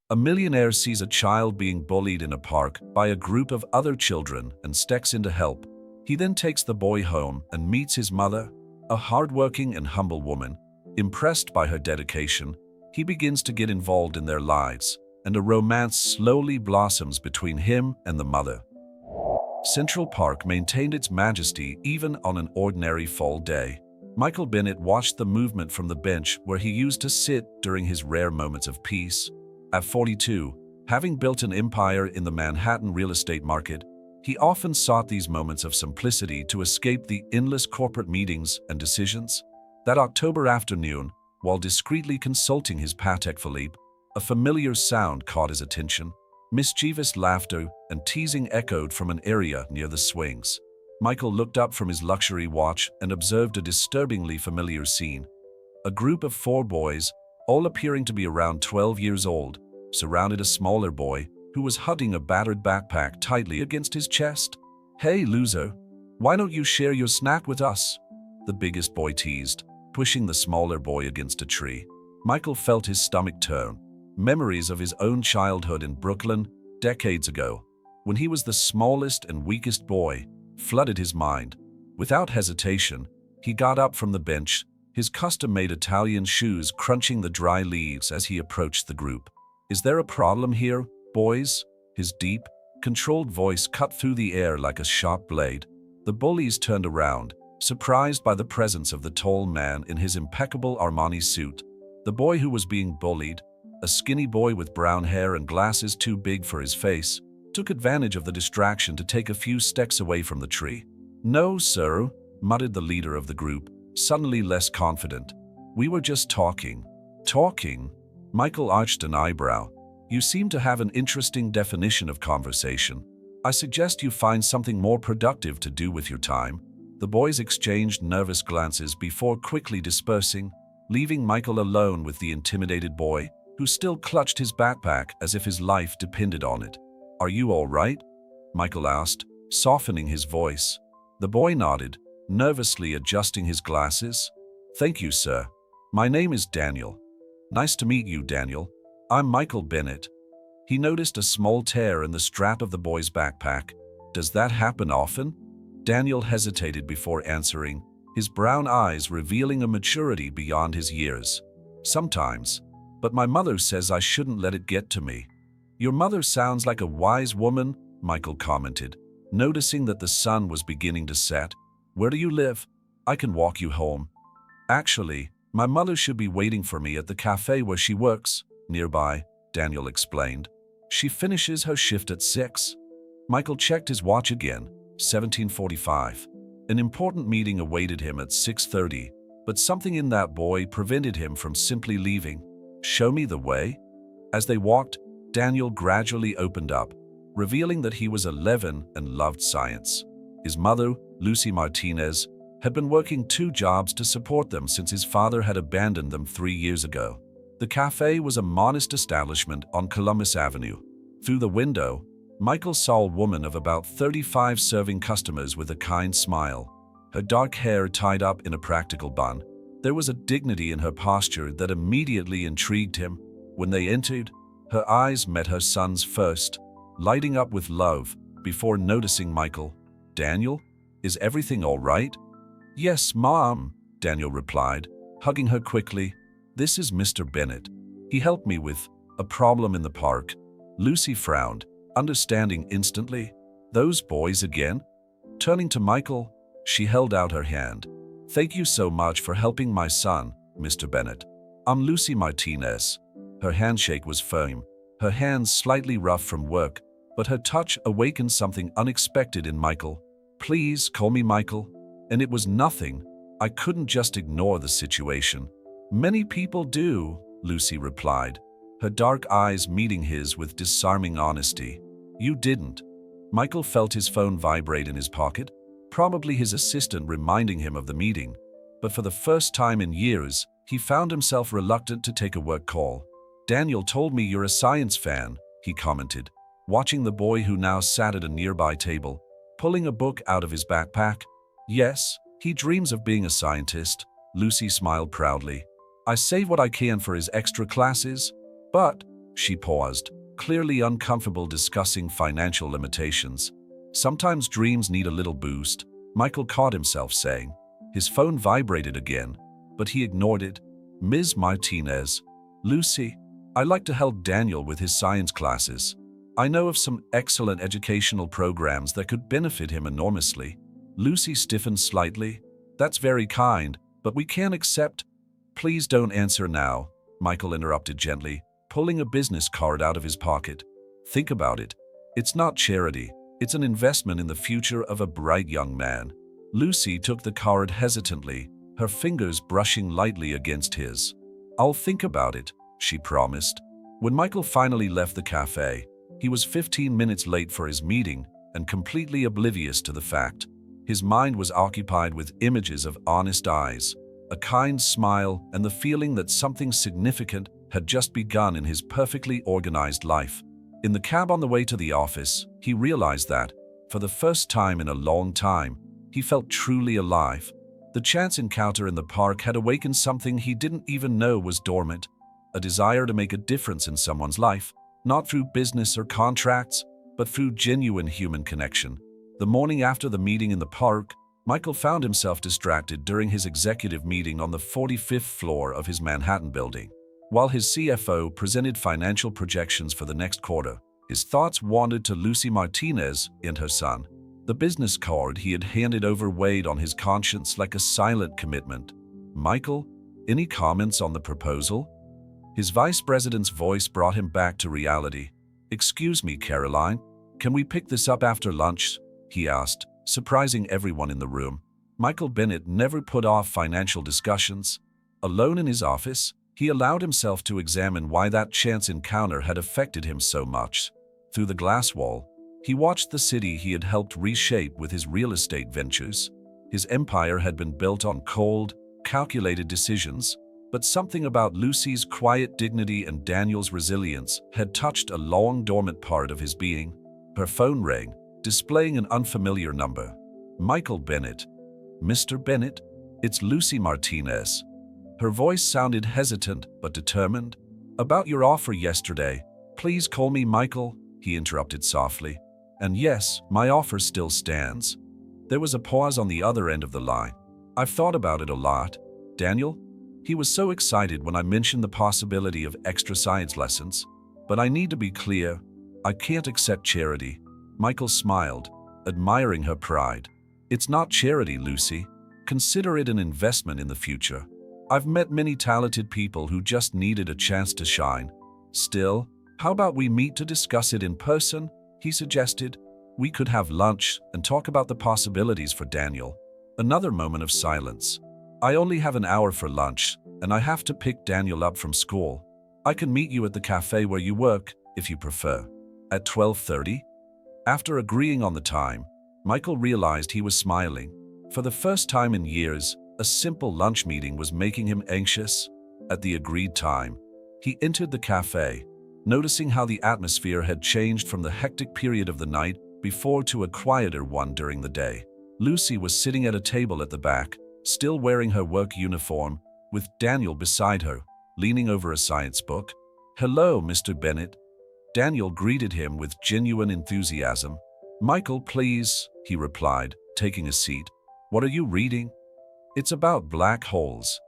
A millionaire sees a child being bullied in a park by a group of other children and steps in to help. He then takes the boy home and meets his mother, a hardworking and humble woman. Impressed by her dedication, he begins to get involved in their lives, and a romance slowly blossoms between him and the mother. Central Park maintained its majesty even on an ordinary fall day. Michael Bennett watched the movement from the bench where he used to sit during his rare moments of peace. At 42, having built an empire in the Manhattan real estate market, he often sought these moments of simplicity to escape the endless corporate meetings and decisions. That October afternoon, while discreetly consulting his Patek Philippe, a familiar sound caught his attention. Mischievous laughter and teasing echoed from an area near the swings. Michael looked up from his luxury watch and observed a disturbingly familiar scene. A group of 4 boys, all appearing to be around 12 years old, surrounded a smaller boy who was hugging a battered backpack tightly against his chest. "Hey, loser, why don't you share your snack with us?" the biggest boy teased, pushing the smaller boy against a tree. Michael felt his stomach turn. Memories of his own childhood in Brooklyn, decades ago, when he was the smallest and weakest boy, flooded his mind. Without hesitation, he got up from the bench, his custom-made Italian shoes crunching the dry leaves as he approached the group. "Is there a problem here, boys?" His deep, controlled voice cut through the air like a sharp blade. The bullies turned around, surprised by the presence of the tall man in his impeccable Armani suit. The boy who was being bullied, a skinny boy with brown hair and glasses too big for his face, took advantage of the distraction to take a few steps away from the tree. "No, sir," muttered the leader of the group, suddenly less confident. "We were just talking." "Talking?" Michael arched an eyebrow. "You seem to have an interesting definition of conversation. I suggest you find something more productive to do with your time." The boys exchanged nervous glances before quickly dispersing, leaving Michael alone with the intimidated boy, who still clutched his backpack as if his life depended on it. "Are you all right?" Michael asked, softening his voice. The boy nodded, nervously adjusting his glasses. "Thank you, sir. My name is Daniel." "Nice to meet you, Daniel. I'm Michael Bennett." He noticed a small tear in the strap of the boy's backpack. "Does that happen often?" Daniel hesitated before answering, his brown eyes revealing a maturity beyond his years. "Sometimes. But my mother says I shouldn't let it get to me." "Your mother sounds like a wise woman," Michael commented, noticing that the sun was beginning to set. "Where do you live? I can walk you home." "Actually, my mother should be waiting for me at the cafe where she works, nearby," Daniel explained. "She finishes her shift at 6. Michael checked his watch again, 17:45. An important meeting awaited him at 6:30, but something in that boy prevented him from simply leaving. "Show me the way?" As they walked, Daniel gradually opened up, revealing that he was 11 and loved science. His mother, Lucy Martinez, had been working 2 jobs to support them since his father had abandoned them 3 years ago. The cafe was a modest establishment on Columbus Avenue. Through the window, Michael saw a woman of about 35 serving customers with a kind smile. Her dark hair tied up in a practical bun. There was a dignity in her posture that immediately intrigued him. When they entered, her eyes met her son's first, lighting up with love before noticing Michael. "Daniel, is everything all right?" "Yes, Mom," Daniel replied, hugging her quickly. "This is Mr. Bennett. He helped me with a problem in the park." Lucy frowned, understanding instantly. "Those boys again?" Turning to Michael, she held out her hand. "Thank you so much for helping my son, Mr. Bennett. I'm Lucy Martinez." Her handshake was firm, her hands slightly rough from work, but her touch awakened something unexpected in Michael. "Please call me Michael." And it was nothing. I couldn't just ignore the situation. "Many people do," Lucy replied, her dark eyes meeting his with disarming honesty. "You didn't." Michael felt his phone vibrate in his pocket, probably his assistant reminding him of the meeting. But for the first time in years, he found himself reluctant to take a work call. "Daniel told me you're a science fan," he commented, watching the boy who now sat at a nearby table, pulling a book out of his backpack. "Yes, he dreams of being a scientist," Lucy smiled proudly. "I save what I can for his extra classes." But, She paused, clearly uncomfortable discussing financial limitations. Sometimes dreams need a little boost, Michael caught himself saying. His phone vibrated again, but he ignored it. Ms. Martinez. Lucy, I'd like to help Daniel with his science classes. I know of some excellent educational programs that could benefit him enormously. Lucy stiffened slightly. That's very kind, but we can't accept. Please don't answer now, Michael interrupted gently, pulling a business card out of his pocket. Think about it. It's not charity. It's an investment in the future of a bright young man. Lucy took the card hesitantly, her fingers brushing lightly against his. I'll think about it, she promised. When Michael finally left the cafe, he was 15 minutes late for his meeting and completely oblivious to the fact. His mind was occupied with images of honest eyes, a kind smile, and the feeling that something significant had just begun in his perfectly organized life. In the cab on the way to the office, he realized that, for the first time in a long time, he felt truly alive. The chance encounter in the park had awakened something he didn't even know was dormant, a desire to make a difference in someone's life, not through business or contracts, but through genuine human connection. The morning after the meeting in the park, Michael found himself distracted during his executive meeting on the 45th floor of his Manhattan building. While his CFO presented financial projections for the next quarter, his thoughts wandered to Lucy Martinez and her son. The business card he had handed over weighed on his conscience like a silent commitment. Michael, any comments on the proposal? His vice president's voice brought him back to reality. Excuse me, Caroline, can we pick this up after lunch? He asked, surprising everyone in the room. Michael Bennett never put off financial discussions. Alone in his office, he allowed himself to examine why that chance encounter had affected him so much. Through the glass wall, he watched the city he had helped reshape with his real estate ventures. His empire had been built on cold, calculated decisions, but something about Lucy's quiet dignity and Daniel's resilience had touched a long-dormant part of his being. Her phone rang, displaying an unfamiliar number. Michael Bennett. Mr. Bennett, it's Lucy Martinez. Her voice sounded hesitant but determined. About your offer yesterday. Please call me Michael, he interrupted softly. And yes, my offer still stands. There was a pause on the other end of the line. I've thought about it a lot. Daniel? He was so excited when I mentioned the possibility of extra science lessons. But I need to be clear. I can't accept charity. Michael smiled, admiring her pride. It's not charity, Lucy. Consider it an investment in the future. I've met many talented people who just needed a chance to shine. Still, how about we meet to discuss it in person? He suggested. We could have lunch and talk about the possibilities for Daniel. Another moment of silence. I only have an hour for lunch, and I have to pick Daniel up from school. I can meet you at the cafe where you work, if you prefer. At 12:30? After agreeing on the time, Michael realized he was smiling. For the first time in years, a simple lunch meeting was making him anxious. At the agreed time, he entered the cafe, noticing how the atmosphere had changed from the hectic period of the night before to a quieter one during the day. Lucy was sitting at a table at the back, still wearing her work uniform, with Daniel beside her, leaning over a science book. Hello, Mr. Bennett. Daniel greeted him with genuine enthusiasm. Michael, please, he replied, taking a seat. What are you reading? It's about black holes.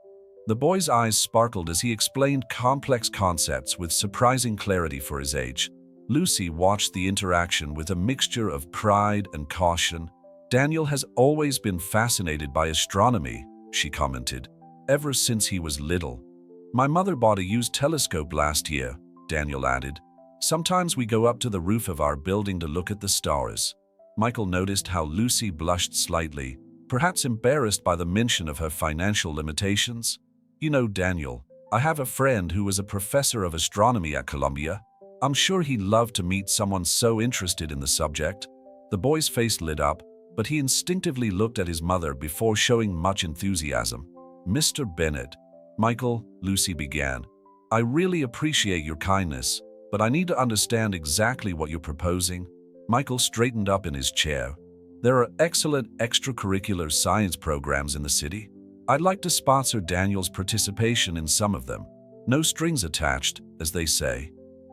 The boy's eyes sparkled as he explained complex concepts with surprising clarity for his age. Lucy watched the interaction with a mixture of pride and caution. Daniel has always been fascinated by astronomy, she commented, ever since he was little. My mother bought a used telescope last year, Daniel added. Sometimes we go up to the roof of our building to look at the stars. Michael noticed how Lucy blushed slightly, perhaps embarrassed by the mention of her financial limitations. You know, Daniel, I have a friend who was a professor of astronomy at Columbia. I'm sure he'd love to meet someone so interested in the subject. The boy's face lit up, but he instinctively looked at his mother before showing much enthusiasm. Mr. Bennett. Michael, Lucy began. I really appreciate your kindness, but I need to understand exactly what you're proposing. Michael straightened up in his chair. There are excellent extracurricular science programs in the city. I'd like to sponsor Daniel's participation in some of them. No strings attached, as they say.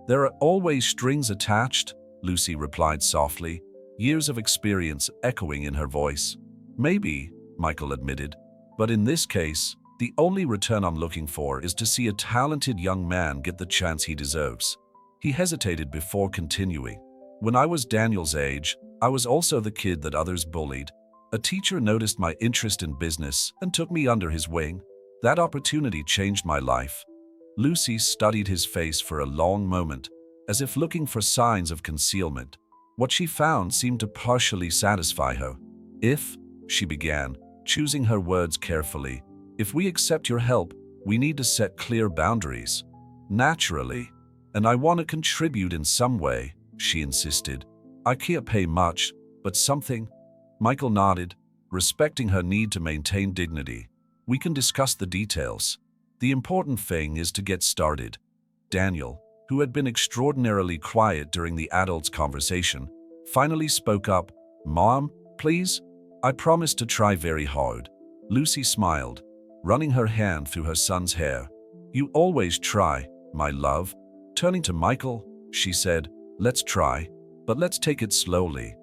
There are always strings attached, Lucy replied softly, years of experience echoing in her voice. Maybe, Michael admitted, but in this case, the only return I'm looking for is to see a talented young man get the chance he deserves. He hesitated before continuing. When I was Daniel's age, I was also the kid that others bullied. A teacher noticed my interest in business and took me under his wing. That opportunity changed my life. Lucy studied his face for a long moment, as if looking for signs of concealment. What she found seemed to partially satisfy her. If, she began, choosing her words carefully, if we accept your help, we need to set clear boundaries. Naturally. And I want to contribute in some way, she insisted. I can't pay much, but something. Michael nodded, respecting her need to maintain dignity. We can discuss the details. The important thing is to get started. Daniel, who had been extraordinarily quiet during the adults' conversation, finally spoke up. Mom, please? I promise to try very hard. Lucy smiled, running her hand through her son's hair. You always try, my love. Turning to Michael, she said, let's try, but let's take it slowly.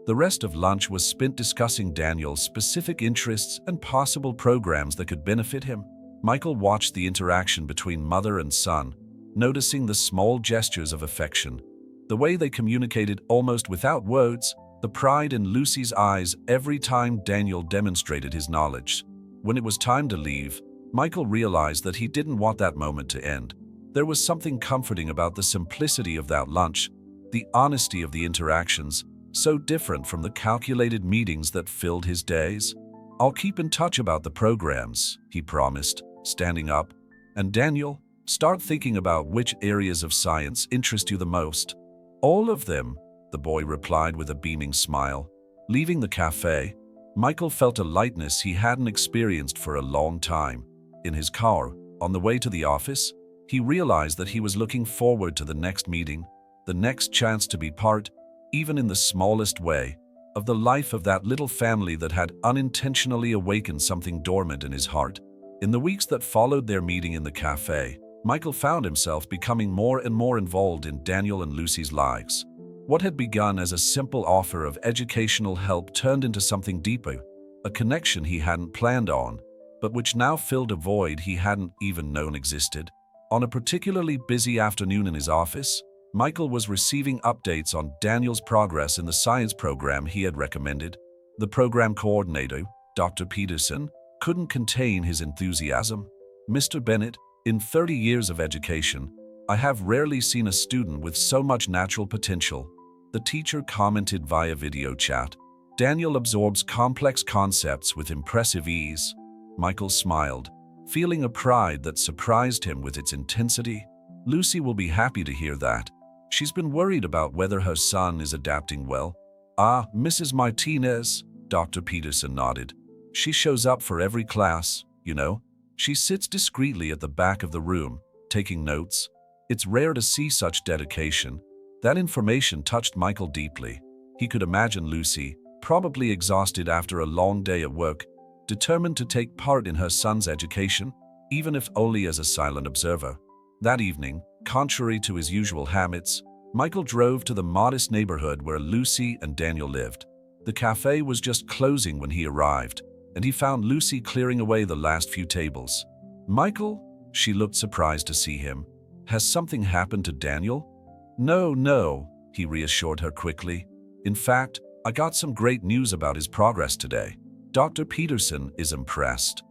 The rest of lunch was spent discussing Daniel's specific interests and possible programs that could benefit him. Michael watched the interaction between mother and son, noticing the small gestures of affection, the way they communicated almost without words, the pride in Lucy's eyes every time Daniel demonstrated his knowledge. When it was time to leave, Michael realized that he didn't want that moment to end. There was something comforting about the simplicity of that lunch, the honesty of the interactions, so different from the calculated meetings that filled his days. I'll keep in touch about the programs, he promised, standing up. And Daniel, start thinking about which areas of science interest you the most. All of them, the boy replied with a beaming smile. Leaving the cafe, Michael felt a lightness he hadn't experienced for a long time. In his car, on the way to the office, he realized that he was looking forward to the next meeting, the next chance to be part, even in the smallest way, of the life of that little family that had unintentionally awakened something dormant in his heart. In the weeks that followed their meeting in the cafe, Michael found himself becoming more and more involved in Daniel and Lucy's lives. What had begun as a simple offer of educational help turned into something deeper, a connection he hadn't planned on, but which now filled a void he hadn't even known existed. On a particularly busy afternoon in his office, Michael was receiving updates on Daniel's progress in the science program he had recommended. The program coordinator, Dr. Peterson, couldn't contain his enthusiasm. Mr. Bennett, in 30 years of education, I have rarely seen a student with so much natural potential, the teacher commented via video chat. Daniel absorbs complex concepts with impressive ease. Michael smiled, feeling a pride that surprised him with its intensity. Lucy will be happy to hear that. She's been worried about whether her son is adapting well. Ah, Mrs. Martinez, Dr. Peterson nodded. She shows up for every class, you know. She sits discreetly at the back of the room, taking notes. It's rare to see such dedication. That information touched Michael deeply. He could imagine Lucy, probably exhausted after a long day at work, determined to take part in her son's education, even if only as a silent observer. That evening, contrary to his usual habits, Michael drove to the modest neighborhood where Lucy and Daniel lived. The cafe was just closing when he arrived, and he found Lucy clearing away the last few tables. Michael? She looked surprised to see him. Has something happened to Daniel? No, he reassured her quickly. In fact, I got some great news about his progress today. Dr. Peterson is impressed.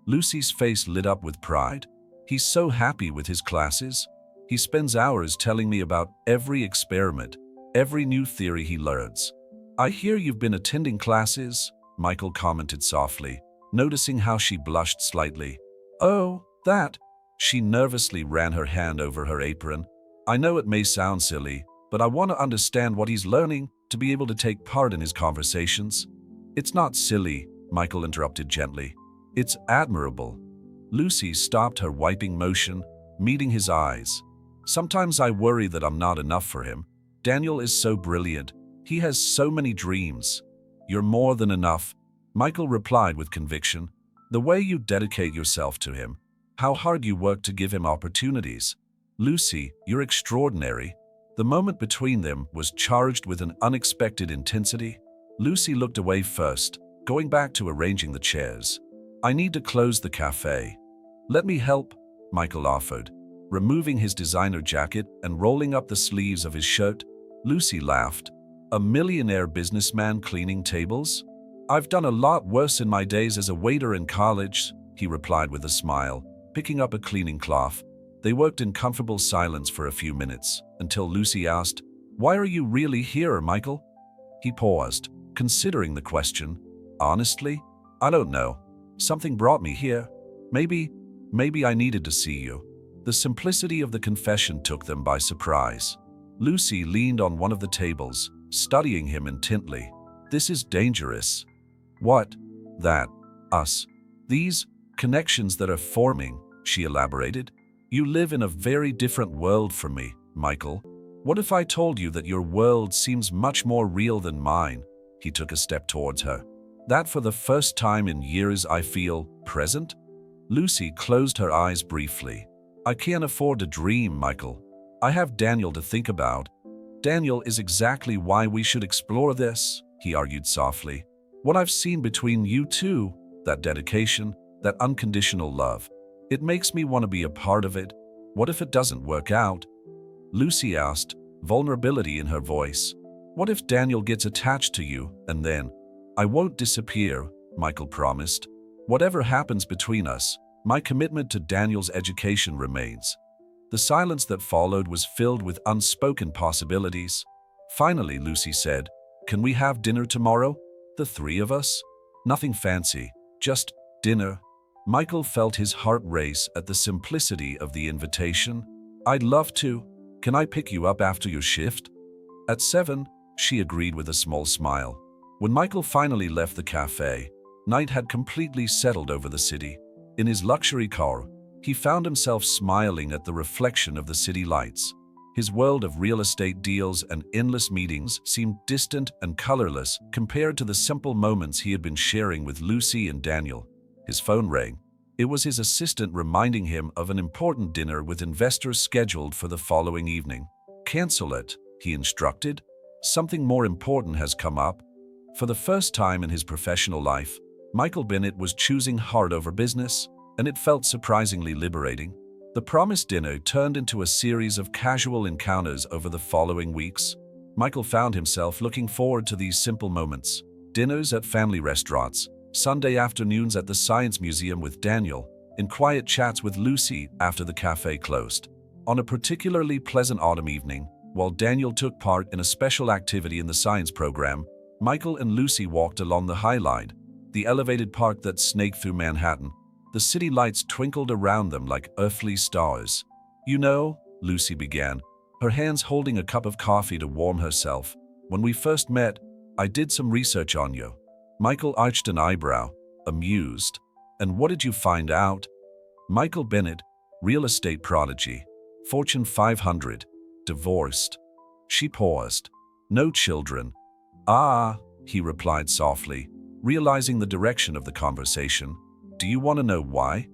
Lucy's face lit up with pride. He's so happy with his classes. He spends hours telling me about every experiment, every new theory he learns. I hear you've been attending classes, Michael commented softly, noticing how she blushed slightly. Oh, that. She nervously ran her hand over her apron. I know it may sound silly, but I want to understand what he's learning to be able to take part in his conversations. It's not silly, Michael interrupted gently. It's admirable. Lucy stopped her wiping motion, meeting his eyes. Sometimes I worry that I'm not enough for him. Daniel is so brilliant. He has so many dreams. You're more than enough, Michael replied with conviction. The way you dedicate yourself to him, how hard you work to give him opportunities. Lucy, you're extraordinary." The moment between them was charged with an unexpected intensity. Lucy looked away first, going back to arranging the chairs. "I need to close the cafe." "Let me help," Michael offered, removing his designer jacket and rolling up the sleeves of his shirt. Lucy laughed. "A millionaire businessman cleaning tables? I've done a lot worse in my days as a waiter in college," he replied with a smile, picking up a cleaning cloth. They worked in comfortable silence for a few minutes, until Lucy asked, "Why are you really here, Michael?" He paused, considering the question. "Honestly, I don't know. Something brought me here. Maybe I needed to see you." The simplicity of the confession took them by surprise. Lucy leaned on one of the tables, studying him intently. "This is dangerous." "What?" "That. Us. These connections that are forming," she elaborated. "You live in a very different world from me, Michael. What if I told you that your world seems much more real than mine?" He took a step towards her. "That for the first time in years I feel present?" Lucy closed her eyes briefly. "I can't afford to dream, Michael. I have Daniel to think about." "Daniel is exactly why we should explore this," he argued softly. "What I've seen between you two, that dedication, that unconditional love, it makes me want to be a part of it. What if it doesn't work out?" Lucy asked, vulnerability in her voice. "What if Daniel gets attached to you, and then—" "I won't disappear," Michael promised. "Whatever happens between us, my commitment to Daniel's education remains." The silence that followed was filled with unspoken possibilities. Finally, Lucy said, "Can we have dinner tomorrow? The three of us? Nothing fancy, just dinner." Michael felt his heart race at the simplicity of the invitation. "I'd love to. Can I pick you up after your shift?" "At 7, she agreed with a small smile. When Michael finally left the cafe, night had completely settled over the city. In his luxury car, he found himself smiling at the reflection of the city lights. His world of real estate deals and endless meetings seemed distant and colorless compared to the simple moments he had been sharing with Lucy and Daniel. His phone rang. It was his assistant reminding him of an important dinner with investors scheduled for the following evening. "Cancel it," he instructed. "Something more important has come up." For the first time in his professional life, Michael Bennett was choosing heart over business, and it felt surprisingly liberating. The promised dinner turned into a series of casual encounters over the following weeks. Michael found himself looking forward to these simple moments: dinners at family restaurants, Sunday afternoons at the Science Museum with Daniel, and quiet chats with Lucy after the cafe closed. On a particularly pleasant autumn evening, while Daniel took part in a special activity in the science program, Michael and Lucy walked along the High Line, the elevated park that snaked through Manhattan. The city lights twinkled around them like earthly stars. "You know," Lucy began, her hands holding a cup of coffee to warm herself, "when we first met, I did some research on you." Michael arched an eyebrow, amused. "And what did you find out?" "Michael Bennett, real estate prodigy, Fortune 500, divorced." She paused. "No children." "Ah," he replied softly, realizing the direction of the conversation. "Do you want to know why?"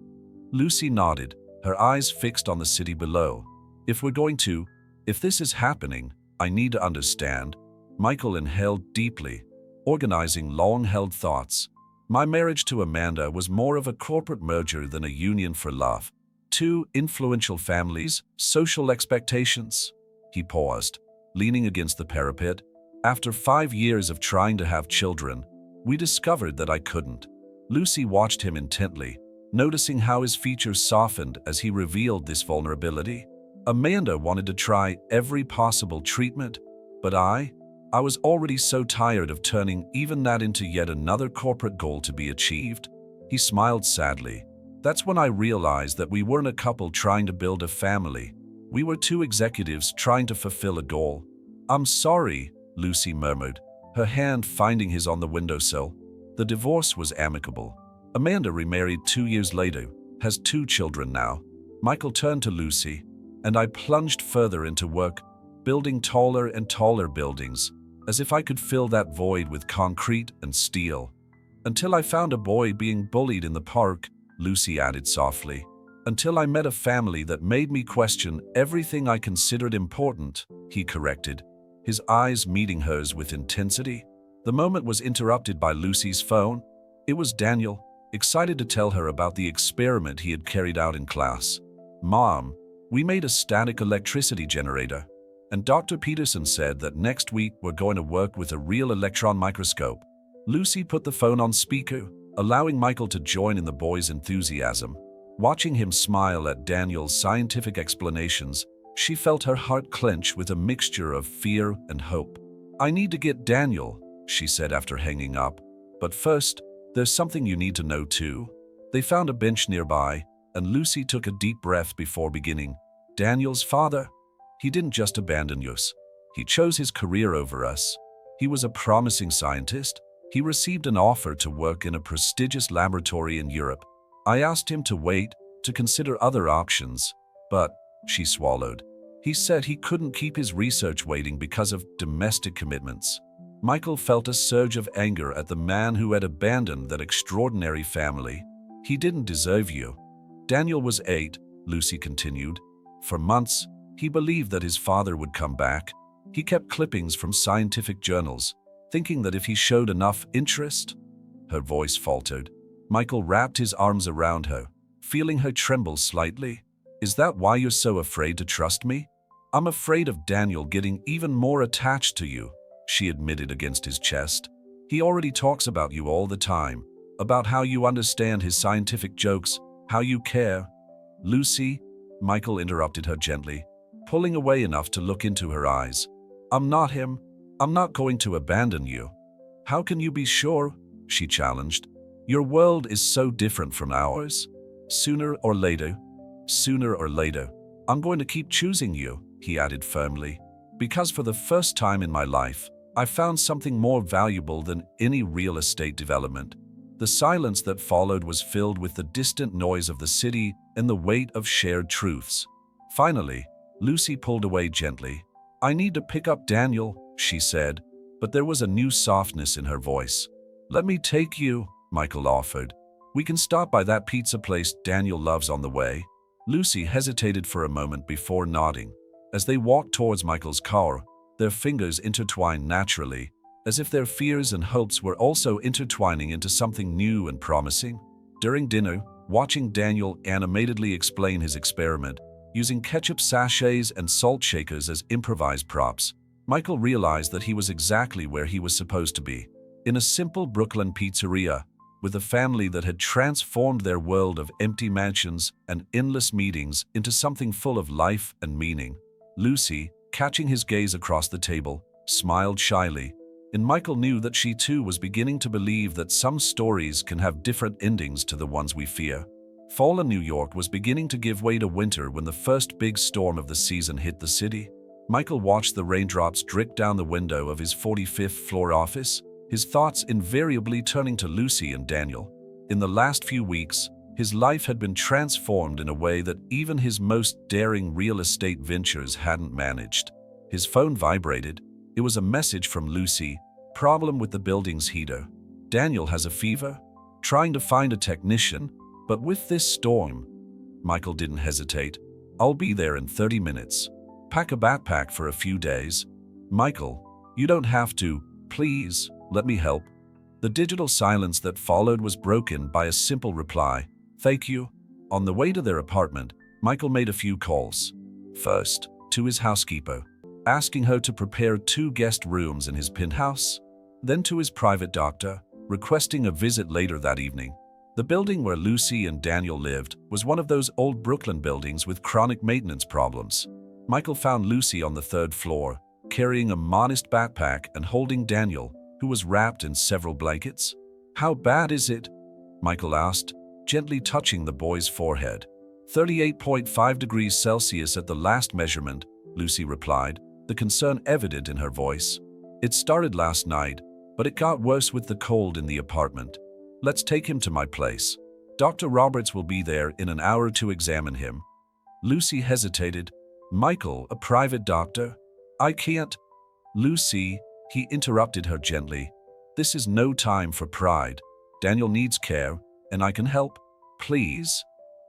Lucy nodded, her eyes fixed on the city below. If this is happening, I need to understand." Michael inhaled deeply, organizing long-held thoughts. "My marriage to Amanda was more of a corporate merger than a union for love. Two influential families, social expectations." He paused, leaning against the parapet. "After 5 years of trying to have children, we discovered that I couldn't." Lucy watched him intently, noticing how his features softened as he revealed this vulnerability. "Amanda wanted to try every possible treatment, but I was already so tired of turning even that into yet another corporate goal to be achieved." He smiled sadly. "That's when I realized that we weren't a couple trying to build a family. We were two executives trying to fulfill a goal." "I'm sorry," Lucy murmured, her hand finding his on the windowsill. The divorce was amicable. Amanda remarried 2 years later, has 2 children now. Michael turned to Lucy, and I plunged further into work, building taller and taller buildings, as if I could fill that void with concrete and steel. Until I found a boy being bullied in the park, Lucy added softly. Until I met a family that made me question everything I considered important, he corrected, his eyes meeting hers with intensity. The moment was interrupted by Lucy's phone. It was Daniel, excited to tell her about the experiment he had carried out in class. "Mom, we made a static electricity generator, and Dr. Peterson said that next week we're going to work with a real electron microscope." Lucy put the phone on speaker, allowing Michael to join in the boy's enthusiasm. Watching him smile at Daniel's scientific explanations, she felt her heart clench with a mixture of fear and hope. "I need to get Daniel," she said after hanging up. "But first, there's something you need to know too." They found a bench nearby, and Lucy took a deep breath before beginning. "Daniel's father, he didn't just abandon us. He chose his career over us. He was a promising scientist. He received an offer to work in a prestigious laboratory in Europe. I asked him to wait, to consider other options, but," she swallowed, "he said he couldn't keep his research waiting because of domestic commitments." Michael felt a surge of anger at the man who had abandoned that extraordinary family. "He didn't deserve you." "Daniel was 8, Lucy continued. "For months, he believed that his father would come back. He kept clippings from scientific journals, thinking that if he showed enough interest—" Her voice faltered. Michael wrapped his arms around her, feeling her tremble slightly. "Is that why you're so afraid to trust me?" "I'm afraid of Daniel getting even more attached to you," she admitted against his chest. "He already talks about you all the time, about how you understand his scientific jokes, how you care." "Lucy," Michael interrupted her gently, pulling away enough to look into her eyes. "I'm not him. I'm not going to abandon you." "How can you be sure?" she challenged. "Your world is so different from ours. Sooner or later, I'm going to keep choosing you," he added firmly. "Because for the first time in my life, I found something more valuable than any real estate development." The silence that followed was filled with the distant noise of the city and the weight of shared truths. Finally, Lucy pulled away gently. "I need to pick up Daniel," she said, but there was a new softness in her voice. "Let me take you," Michael offered. "We can stop by that pizza place Daniel loves on the way." Lucy hesitated for a moment before nodding. As they walked towards Michael's car, their fingers intertwined naturally, as if their fears and hopes were also intertwining into something new and promising. During dinner, watching Daniel animatedly explain his experiment, using ketchup sachets and salt shakers as improvised props, Michael realized that he was exactly where he was supposed to be, in a simple Brooklyn pizzeria, with a family that had transformed their world of empty mansions and endless meetings into something full of life and meaning. Lucy, catching his gaze across the table, smiled shyly, and Michael knew that she too was beginning to believe that some stories can have different endings to the ones we fear. Fall in New York was beginning to give way to winter when the first big storm of the season hit the city. Michael watched the raindrops drip down the window of his 45th floor office, his thoughts invariably turning to Lucy and Daniel. In the last few weeks, his life had been transformed in a way that even his most daring real estate ventures hadn't managed. His phone vibrated. It was a message from Lucy. "Problem with the building's heater. Daniel has a fever. Trying to find a technician, but with this storm." Michael didn't hesitate. "I'll be there in 30 minutes. Pack a backpack for a few days." "Michael, you don't have to. Please, let me help." The digital silence that followed was broken by a simple reply, "Thank you." On the way to their apartment, Michael made a few calls. First, to his housekeeper, asking her to prepare 2 guest rooms in his penthouse. Then to his private doctor, requesting a visit later that evening. The building where Lucy and Daniel lived was one of those old Brooklyn buildings with chronic maintenance problems. Michael found Lucy on the 3rd floor, carrying a modest backpack and holding Daniel, who was wrapped in several blankets. "How bad is it?" Michael asked, gently touching the boy's forehead. 38.5 degrees Celsius at the last measurement, Lucy replied, the concern evident in her voice. "It started last night, but it got worse with the cold in the apartment. Let's take him to my place. Dr. Roberts will be there in an hour to examine him." Lucy hesitated. "Michael, a private doctor? I can't." "Lucy," he interrupted her gently, "this is no time for pride. Daniel needs care, and I can help. Please."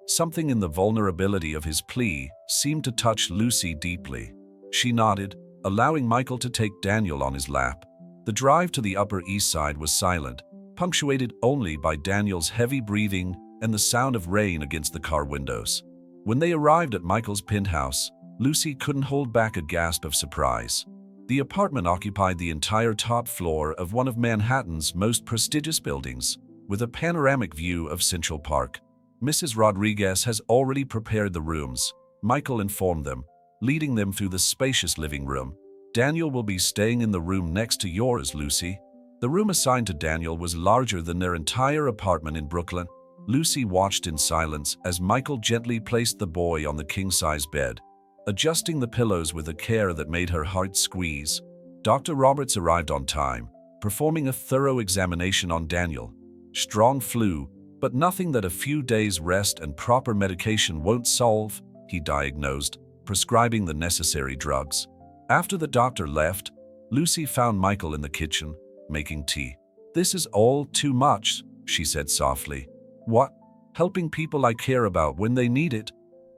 Something in the vulnerability of his plea seemed to touch Lucy deeply. She nodded, allowing Michael to take Daniel on his lap. The drive to the Upper East Side was silent, punctuated only by Daniel's heavy breathing and the sound of rain against the car windows. When they arrived at Michael's penthouse, Lucy couldn't hold back a gasp of surprise. The apartment occupied the entire top floor of one of Manhattan's most prestigious buildings, with a panoramic view of Central Park. Mrs. Rodriguez has already prepared the rooms, Michael informed them, leading them through the spacious living room. Daniel will be staying in the room next to yours, Lucy. The room assigned to Daniel was larger than their entire apartment in Brooklyn. Lucy watched in silence as Michael gently placed the boy on the king-size bed, adjusting the pillows with a care that made her heart squeeze. Dr. Roberts arrived on time, performing a thorough examination on Daniel. Strong flu, but nothing that a few days' rest and proper medication won't solve, he diagnosed, prescribing the necessary drugs. After the doctor left, Lucy found Michael in the kitchen, making tea. "This is all too much," she said softly. "What? Helping people I care about when they need it?"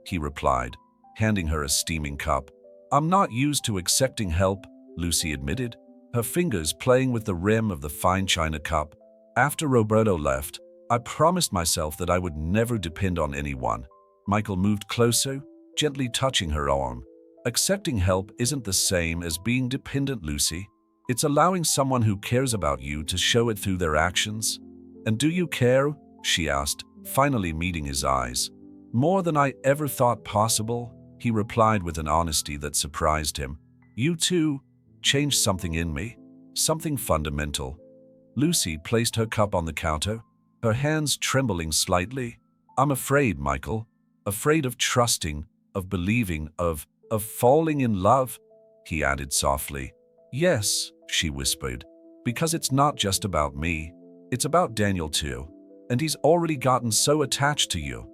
he replied, handing her a steaming cup. "I'm not used to accepting help," Lucy admitted, her fingers playing with the rim of the fine china cup. "After Roberto left, I promised myself that I would never depend on anyone." Michael moved closer, gently touching her arm. "Accepting help isn't the same as being dependent, Lucy. It's allowing someone who cares about you to show it through their actions." "And do you care?" she asked, finally meeting his eyes. "More than I ever thought possible," he replied with an honesty that surprised him. "You too changed something in me, something fundamental." Lucy placed her cup on the counter, her hands trembling slightly. "I'm afraid, Michael. Afraid of trusting, of believing, of falling in love," he added softly. "Yes," she whispered, "because it's not just about me. It's about Daniel too. And he's already gotten so attached to you."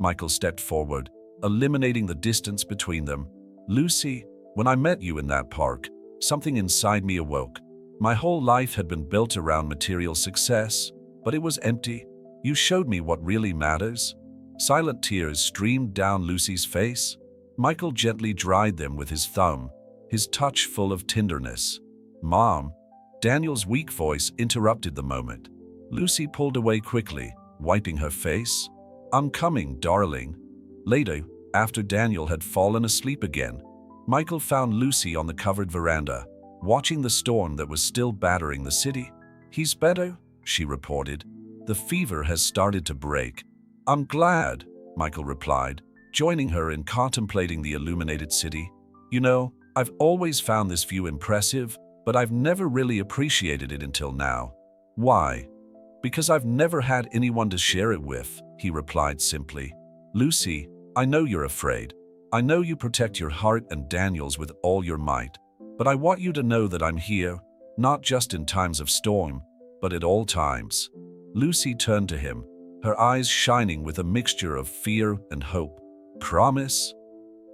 Michael stepped forward, eliminating the distance between them. "Lucy, when I met you in that park, something inside me awoke. My whole life had been built around material success, but it was empty. You showed me what really matters." Silent tears streamed down Lucy's face. Michael gently dried them with his thumb, his touch full of tenderness. "Mom," Daniel's weak voice interrupted the moment. Lucy pulled away quickly, wiping her face. "I'm coming, darling." Later, after Daniel had fallen asleep again, Michael found Lucy on the covered veranda, watching the storm that was still battering the city. "He's better," she reported. "The fever has started to break." "I'm glad," Michael replied, joining her in contemplating the illuminated city. "You know, I've always found this view impressive, but I've never really appreciated it until now." "Why?" "Because I've never had anyone to share it with," he replied simply. "Lucy, I know you're afraid. I know you protect your heart and Daniel's with all your might. But I want you to know that I'm here, not just in times of storm, but at all times." Lucy turned to him, her eyes shining with a mixture of fear and hope. "Promise?"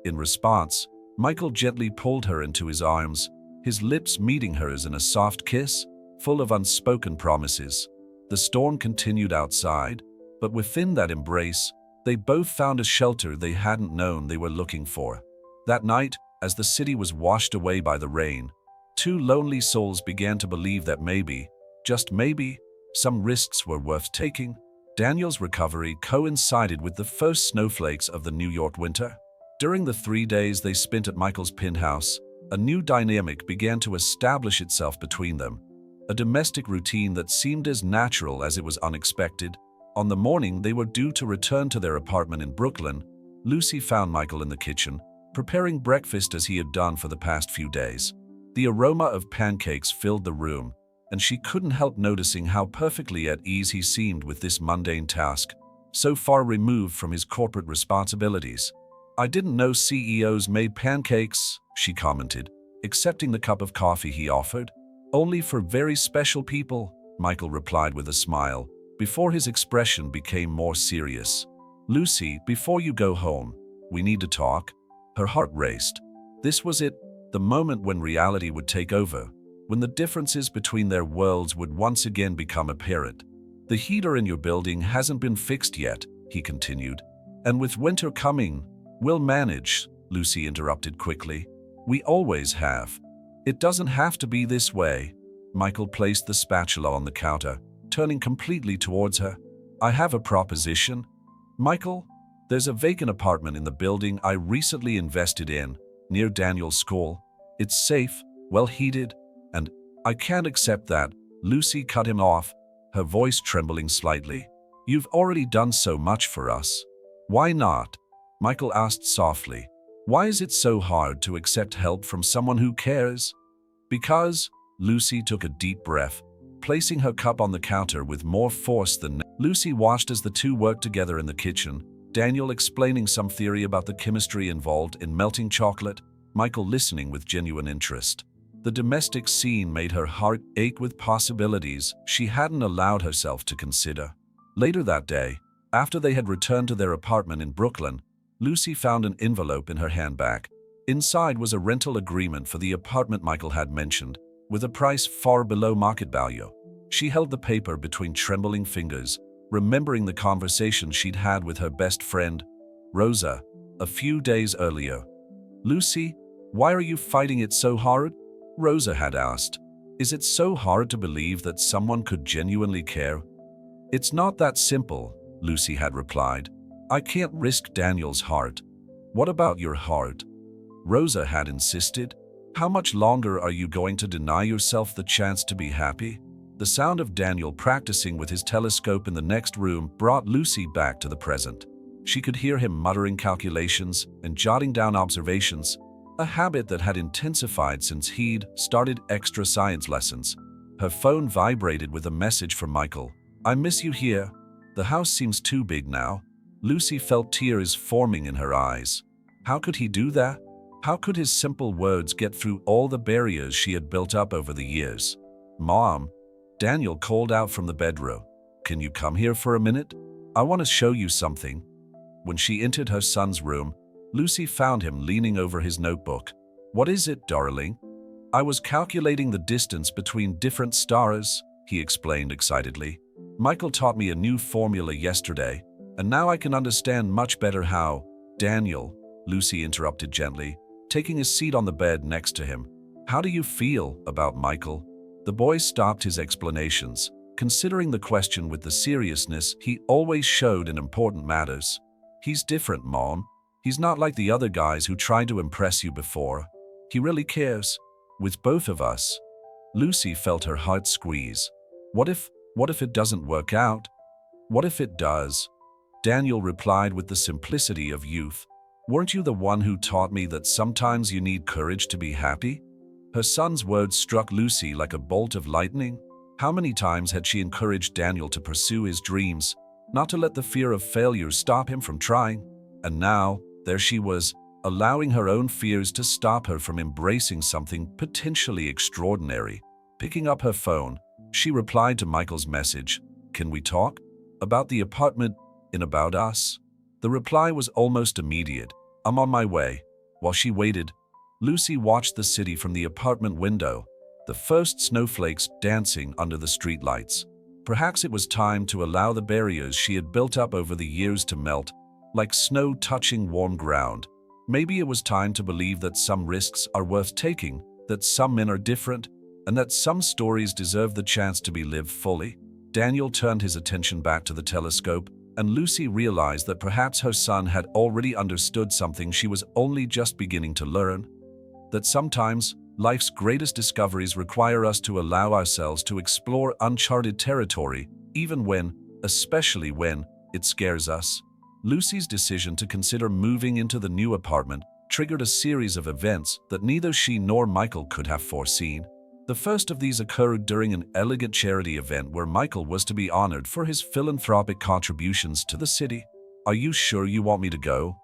In response, Michael gently pulled her into his arms, his lips meeting hers in a soft kiss, full of unspoken promises. The storm continued outside, but within that embrace, they both found a shelter they hadn't known they were looking for. That night, as the city was washed away by the rain, two lonely souls began to believe that maybe, just maybe, some risks were worth taking. Daniel's recovery coincided with the first snowflakes of the New York winter. During the 3 days they spent at Michael's penthouse, a new dynamic began to establish itself between them, a domestic routine that seemed as natural as it was unexpected. On the morning they were due to return to their apartment in Brooklyn, Lucy found Michael in the kitchen, preparing breakfast as he had done for the past few days. The aroma of pancakes filled the room, and she couldn't help noticing how perfectly at ease he seemed with this mundane task, so far removed from his corporate responsibilities. "I didn't know CEOs made pancakes," she commented, accepting the cup of coffee he offered. "Only for very special people," Michael replied with a smile, before his expression became more serious. "Lucy, before you go home, we need to talk." Her heart raced. This was it, the moment when reality would take over, when the differences between their worlds would once again become apparent. "The heater in your building hasn't been fixed yet," he continued, And with winter coming, we'll manage, Lucy interrupted quickly. We always have. It doesn't have to be this way. Michael placed the spatula on the counter, turning completely towards her. I have a proposition. Michael, there's a vacant apartment in the building I recently invested in, near Daniel's school. It's safe, well heated, and I can't accept that. Lucy cut him off, her voice trembling slightly. You've already done so much for us. Why not? Michael asked softly. Why is it so hard to accept help from someone who cares? Because, Lucy took a deep breath, placing her cup on the counter with more force than Lucy watched as the two worked together in the kitchen, Daniel explaining some theory about the chemistry involved in melting chocolate, Michael listening with genuine interest. The domestic scene made her heart ache with possibilities she hadn't allowed herself to consider. Later that day, after they had returned to their apartment in Brooklyn, Lucy found an envelope in her handbag. Inside was a rental agreement for the apartment Michael had mentioned, with a price far below market value. She held the paper between trembling fingers, remembering the conversation she'd had with her best friend, Rosa, a few days earlier. Lucy, why are you fighting it so hard? Rosa had asked. Is it so hard to believe that someone could genuinely care? It's not that simple, Lucy had replied. I can't risk Daniel's heart. What about your heart? Rosa had insisted. How much longer are you going to deny yourself the chance to be happy? The sound of Daniel practicing with his telescope in the next room brought Lucy back to the present. She could hear him muttering calculations and jotting down observations, a habit that had intensified since he'd started extra science lessons. Her phone vibrated with a message from Michael. I miss you here. The house seems too big now. Lucy felt tears forming in her eyes. How could he do that? How could his simple words get through all the barriers she had built up over the years? Mom, Daniel called out from the bedroom. Can you come here for a minute? I want to show you something. When she entered her son's room, Lucy found him leaning over his notebook. What is it, darling? I was calculating the distance between different stars, he explained excitedly. Michael taught me a new formula yesterday, and now I can understand much better how. Daniel, Lucy interrupted gently, taking a seat on the bed next to him. How do you feel about Michael? The boy stopped his explanations, considering the question with the seriousness he always showed in important matters. He's different, Mom. He's not like the other guys who tried to impress you before. He really cares. With both of us. Lucy felt her heart squeeze. What if it doesn't work out? What if it does? Daniel replied with the simplicity of youth. Weren't you the one who taught me that sometimes you need courage to be happy? Her son's words struck Lucy like a bolt of lightning. How many times had she encouraged Daniel to pursue his dreams, not to let the fear of failure stop him from trying? And now, there she was, allowing her own fears to stop her from embracing something potentially extraordinary. Picking up her phone, she replied to Michael's message. Can we talk? About the apartment, in about us? The reply was almost immediate. I'm on my way. While she waited, Lucy watched the city from the apartment window, the first snowflakes dancing under the streetlights. Perhaps it was time to allow the barriers she had built up over the years to melt, like snow touching warm ground. Maybe it was time to believe that some risks are worth taking, that some men are different, and that some stories deserve the chance to be lived fully. Daniel turned his attention back to the telescope, and Lucy realized that perhaps her son had already understood something she was only just beginning to learn. That sometimes, life's greatest discoveries require us to allow ourselves to explore uncharted territory, even when, especially when, it scares us. Lucy's decision to consider moving into the new apartment triggered a series of events that neither she nor Michael could have foreseen. The first of these occurred during an elegant charity event where Michael was to be honored for his philanthropic contributions to the city. Are you sure you want me to go?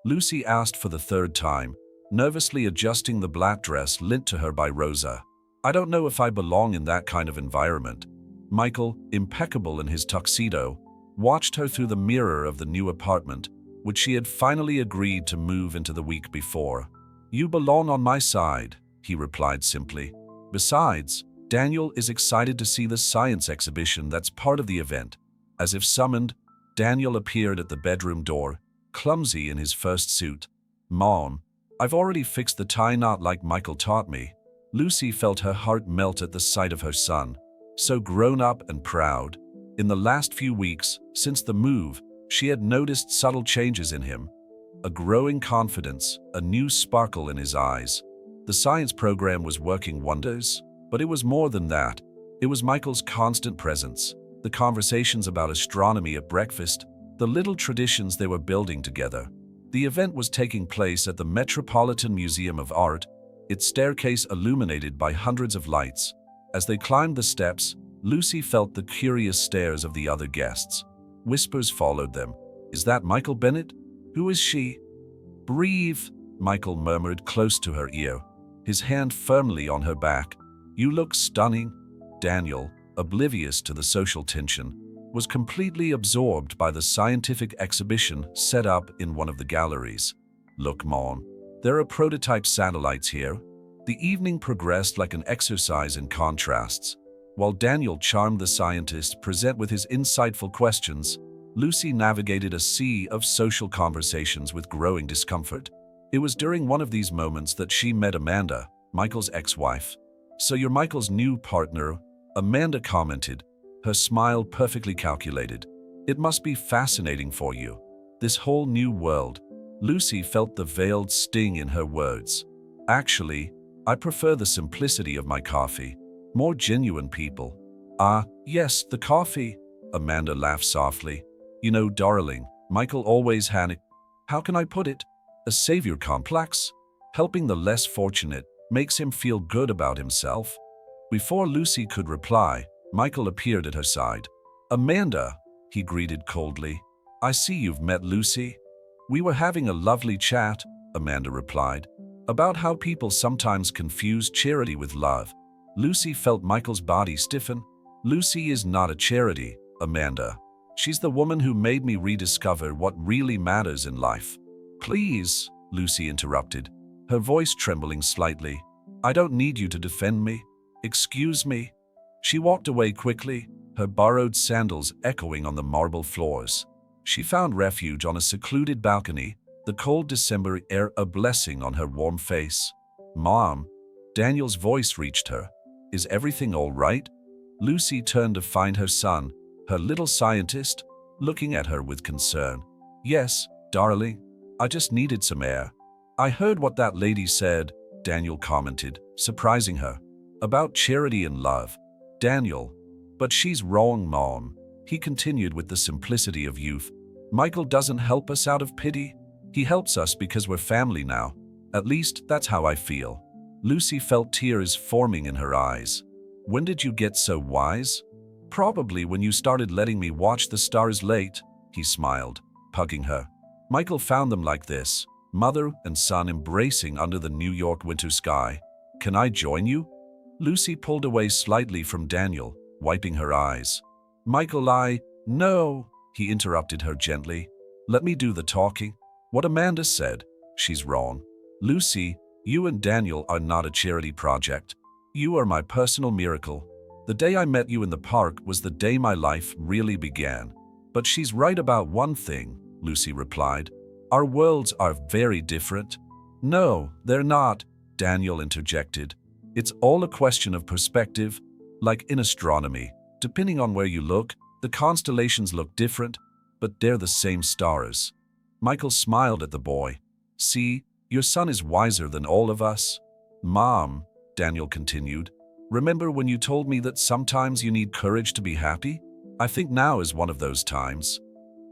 Lucy asked for the third time, nervously adjusting the black dress lent to her by Rosa. I don't know if I belong in that kind of environment. Michael, impeccable in his tuxedo, watched her through the mirror of the new apartment, which she had finally agreed to move into the week before. You belong on my side, he replied simply. Besides, Daniel is excited to see the science exhibition that's part of the event. As if summoned, Daniel appeared at the bedroom door, clumsy in his first suit. "Mom, I've already fixed the tie knot like Michael taught me." Lucy felt her heart melt at the sight of her son, so grown up and proud. In the last few weeks, since the move, she had noticed subtle changes in him. A growing confidence, a new sparkle in his eyes. The science program was working wonders, but it was more than that. It was Michael's constant presence, the conversations about astronomy at breakfast, the little traditions they were building together. The event was taking place at the Metropolitan Museum of Art, its staircase illuminated by hundreds of lights. As they climbed the steps, Lucy felt the curious stares of the other guests. Whispers followed them. "Is that Michael Bennett? Who is she?" "Breathe," Michael murmured close to her ear, his hand firmly on her back. "You look stunning." Daniel, oblivious to the social tension, was completely absorbed by the scientific exhibition set up in one of the galleries. "Look, Mom, there are prototype satellites here." The evening progressed like an exercise in contrasts. While Daniel charmed the scientist present with his insightful questions, Lucy navigated a sea of social conversations with growing discomfort. It was during one of these moments that she met Amanda, Michael's ex-wife. "So you're Michael's new partner?" Amanda commented, her smile perfectly calculated. "It must be fascinating for you. This whole new world." Lucy felt the veiled sting in her words. "Actually, I prefer the simplicity of my coffee. More genuine people." "Ah, yes, the coffee." Amanda laughed softly. "You know, darling, Michael always had, how can I put it, a savior complex. Helping the less fortunate makes him feel good about himself." Before Lucy could reply, Michael appeared at her side. "Amanda," he greeted coldly. "I see you've met Lucy." "We were having a lovely chat," Amanda replied, "about how people sometimes confuse charity with love." Lucy felt Michael's body stiffen. "Lucy is not a charity, Amanda. She's the woman who made me rediscover what really matters in life." "Please," Lucy interrupted, her voice trembling slightly. "I don't need you to defend me. Excuse me." She walked away quickly, her borrowed sandals echoing on the marble floors. She found refuge on a secluded balcony, the cold December air a blessing on her warm face. "Mom," Daniel's voice reached her. "Is everything all right?" Lucy turned to find her son, her little scientist, looking at her with concern. "Yes, darling. I just needed some air." "I heard what that lady said," Daniel commented, surprising her. "About charity and love." "Daniel, but she's wrong, Mom," he continued with the simplicity of youth. "Michael doesn't help us out of pity. He helps us because we're family now. At least, that's how I feel." Lucy felt tears forming in her eyes. "When did you get so wise?" "Probably when you started letting me watch the stars late," he smiled, hugging her. "Michael found them like this, mother and son embracing under the New York winter sky. Can I join you?" Lucy pulled away slightly from Daniel, wiping her eyes. "Michael, no," he interrupted her gently. "Let me do the talking. What Amanda said, she's wrong. Lucy, you and Daniel are not a charity project. You are my personal miracle. The day I met you in the park was the day my life really began." "But she's right about one thing," Lucy replied. "Our worlds are very different." "No, they're not," Daniel interjected. "It's all a question of perspective. Like in astronomy, depending on where you look, the constellations look different, but they're the same stars." Michael smiled at the boy. "See, your son is wiser than all of us." "Mom," Daniel continued, "remember when you told me that sometimes you need courage to be happy? I think now is one of those times."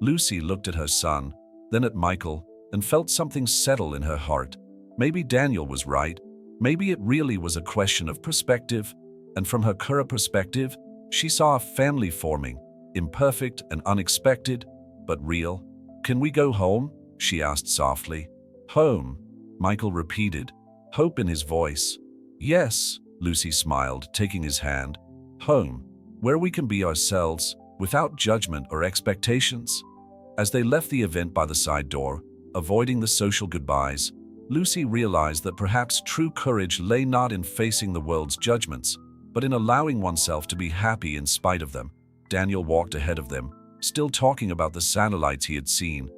Lucy looked at her son, then at Michael, and felt something settle in her heart. Maybe Daniel was right. Maybe it really was a question of perspective. And from her current perspective, she saw a family forming, imperfect and unexpected, but real. "Can we go home?" she asked softly. "Home," Michael repeated, hope in his voice. "Yes," Lucy smiled, taking his hand. "Home, where we can be ourselves, without judgment or expectations." As they left the event by the side door, avoiding the social goodbyes, Lucy realized that perhaps true courage lay not in facing the world's judgments, but in allowing oneself to be happy in spite of them. Daniel walked ahead of them, still talking about the satellites he had seen,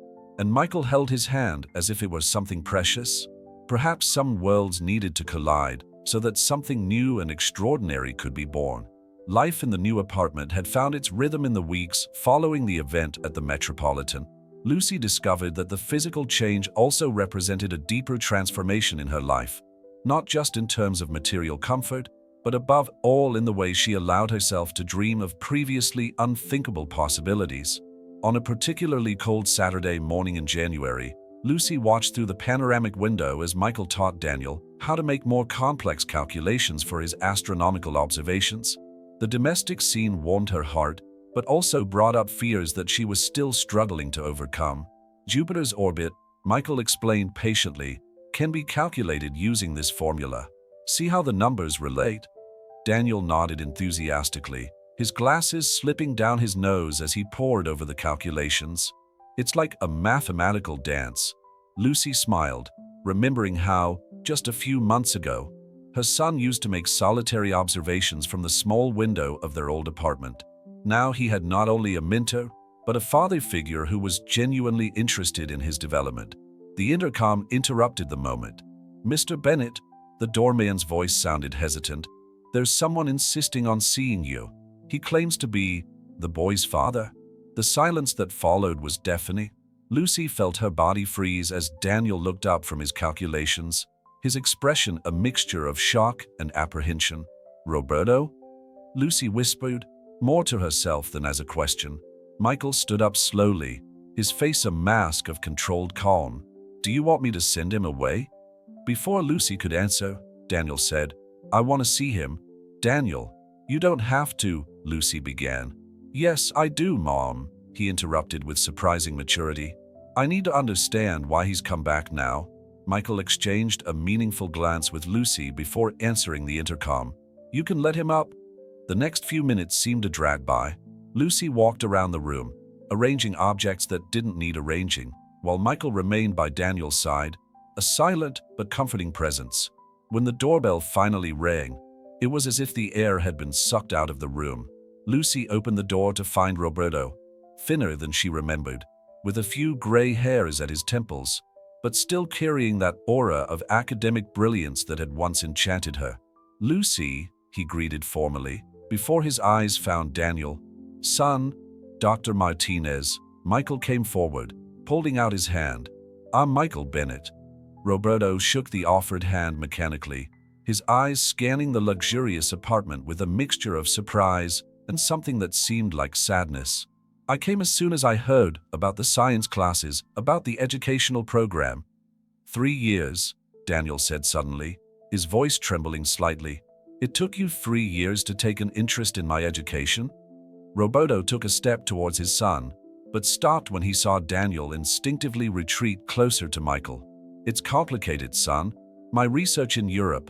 and Michael held his hand as if it were something precious. Perhaps some worlds needed to collide so that something new and extraordinary could be born. Life in the new apartment had found its rhythm in the weeks following the event at the Metropolitan. Lucy discovered that the physical change also represented a deeper transformation in her life, not just in terms of material comfort, but above all in the way she allowed herself to dream of previously unthinkable possibilities. On a particularly cold Saturday morning in January, Lucy watched through the panoramic window as Michael taught Daniel how to make more complex calculations for his astronomical observations. The domestic scene warmed her heart, but also brought up fears that she was still struggling to overcome. Jupiter's orbit, Michael explained patiently, can be calculated using this formula. See how the numbers relate? Daniel nodded enthusiastically, his glasses slipping down his nose as he pored over the calculations. It's like a mathematical dance. Lucy smiled, remembering how, just a few months ago, her son used to make solitary observations from the small window of their old apartment. Now he had not only a mentor, but a father figure who was genuinely interested in his development. The intercom interrupted the moment. "Mr. Bennett," the doorman's voice sounded hesitant. "There's someone insisting on seeing you. He claims to be the boy's father." The silence that followed was deafening. Lucy felt her body freeze as Daniel looked up from his calculations, his expression a mixture of shock and apprehension. "Roberto?" Lucy whispered, more to herself than as a question. Michael stood up slowly, his face a mask of controlled calm. "Do you want me to send him away?" Before Lucy could answer, Daniel said, "I want to see him." "Daniel, you don't have to," Lucy began. "Yes, I do, Mom," he interrupted with surprising maturity. "I need to understand why he's come back now." Michael exchanged a meaningful glance with Lucy before answering the intercom. "You can let him up." The next few minutes seemed to drag by. Lucy walked around the room, arranging objects that didn't need arranging, while Michael remained by Daniel's side, a silent but comforting presence. When the doorbell finally rang, it was as if the air had been sucked out of the room. Lucy opened the door to find Roberto, thinner than she remembered, with a few gray hairs at his temples, but still carrying that aura of academic brilliance that had once enchanted her. "Lucy," he greeted formally, before his eyes found Daniel. "Son, Dr. Martinez." Michael came forward, holding out his hand. "I'm Michael Bennett." Roberto shook the offered hand mechanically, his eyes scanning the luxurious apartment with a mixture of surprise and something that seemed like sadness. "I came as soon as I heard about the science classes, about the educational program." 3 years, Daniel said suddenly, his voice trembling slightly. "It took you 3 years to take an interest in my education?" Roberto took a step towards his son, but stopped when he saw Daniel instinctively retreat closer to Michael. "It's complicated, son. My research in Europe."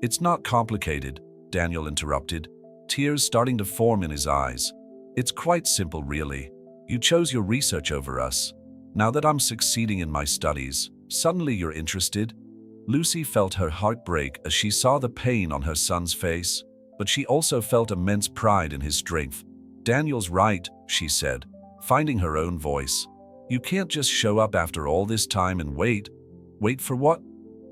"It's not complicated," Daniel interrupted, tears starting to form in his eyes. "It's quite simple, really. You chose your research over us. Now that I'm succeeding in my studies, suddenly you're interested?" Lucy felt her heart break as she saw the pain on her son's face, but she also felt immense pride in his strength. "Daniel's right," she said, finding her own voice. "You can't just show up after all this time and wait." "Wait for what?"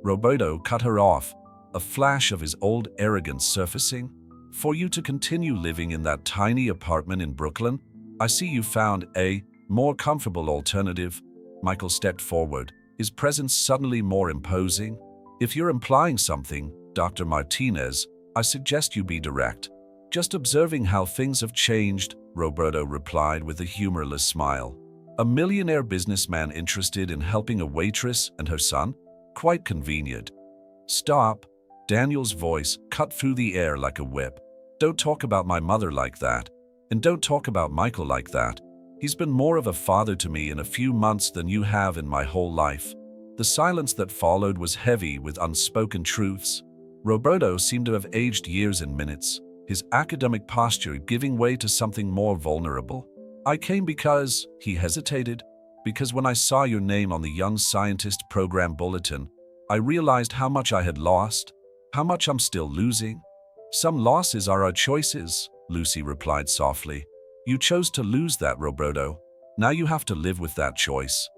Roberto cut her off, a flash of his old arrogance surfacing. "For you to continue living in that tiny apartment in Brooklyn? I see you found a more comfortable alternative." Michael stepped forward, his presence suddenly more imposing. "If you're implying something, Dr. Martinez, I suggest you be direct." "Just observing how things have changed," Roberto replied with a humorless smile. "A millionaire businessman interested in helping a waitress and her son? Quite convenient." "Stop." Daniel's voice cut through the air like a whip. "Don't talk about my mother like that. And don't talk about Michael like that. He's been more of a father to me in a few months than you have in my whole life." The silence that followed was heavy with unspoken truths. Roberto seemed to have aged years in minutes, his academic posture giving way to something more vulnerable. "I came because," he hesitated, "because when I saw your name on the Young Scientist Program bulletin, I realized how much I had lost, how much I'm still losing." "Some losses are our choices," Lucy replied softly. "You chose to lose that, Roberto. Now you have to live with that choice."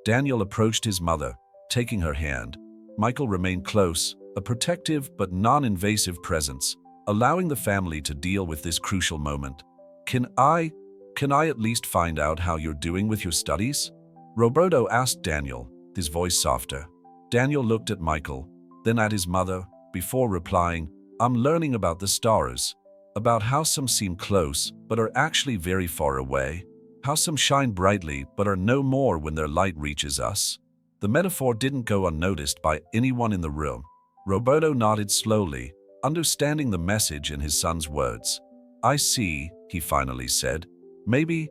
Daniel approached his mother, taking her hand. Michael remained close, a protective but non-invasive presence, allowing the family to deal with this crucial moment. Can I at least find out how you're doing with your studies? Roberto asked Daniel, his voice softer. Daniel looked at Michael, then at his mother, before replying, I'm learning about the stars, about how some seem close but are actually very far away, how some shine brightly but are no more when their light reaches us. The metaphor didn't go unnoticed by anyone in the room. Roberto nodded slowly, understanding the message in his son's words. I see, he finally said. Maybe